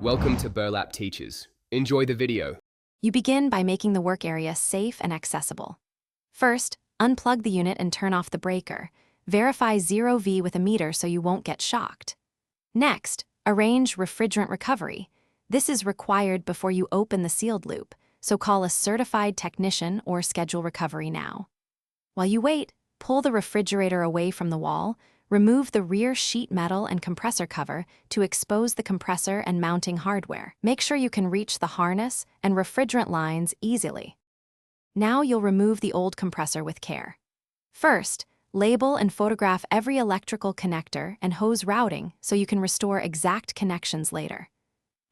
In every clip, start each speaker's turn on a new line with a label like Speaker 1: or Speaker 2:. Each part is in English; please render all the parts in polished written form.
Speaker 1: Welcome to Burlap Teachers. Enjoy the video.
Speaker 2: You begin by making the work area safe and accessible. First, unplug the unit and turn off the breaker. Verify 0V with a meter so you won't get shocked. Next, arrange refrigerant recovery. This is required before you open the sealed loop, so call a certified technician or schedule recovery now. While you wait, pull the refrigerator away from the wall. Remove the rear sheet metal and compressor cover to expose the compressor and mounting hardware. Make sure you can reach the harness and refrigerant lines easily. Now you'll remove the old compressor with care. First, label and photograph every electrical connector and hose routing so you can restore exact connections later.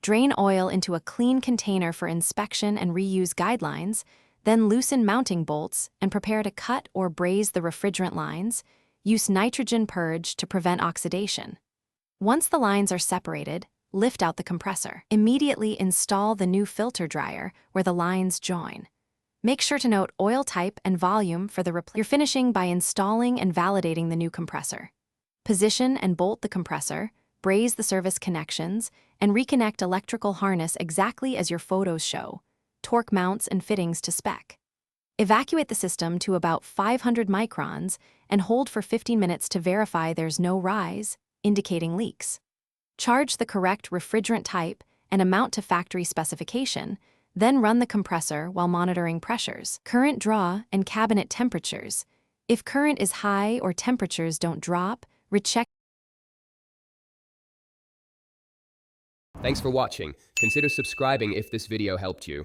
Speaker 2: Drain oil into a clean container for inspection and reuse guidelines, then loosen mounting bolts and prepare to cut or braze the refrigerant lines. Use nitrogen purge to prevent oxidation. Once the lines are separated, lift out the compressor. Immediately install the new filter dryer where the lines join. Make sure to note oil type and volume for the replacement. You're finishing by installing and validating the new compressor. Position and bolt the compressor, braze the service connections, and reconnect electrical harness exactly as your photos show. Torque mounts and fittings to spec. Evacuate the system to about 500 microns and hold for 15 minutes to verify there's no rise, indicating leaks. Charge the correct refrigerant type and amount to factory specification, then run the compressor while monitoring pressures, current draw, and cabinet temperatures. If current is high or temperatures don't drop, recheck.
Speaker 1: Thanks for watching. Consider subscribing if this video helped you.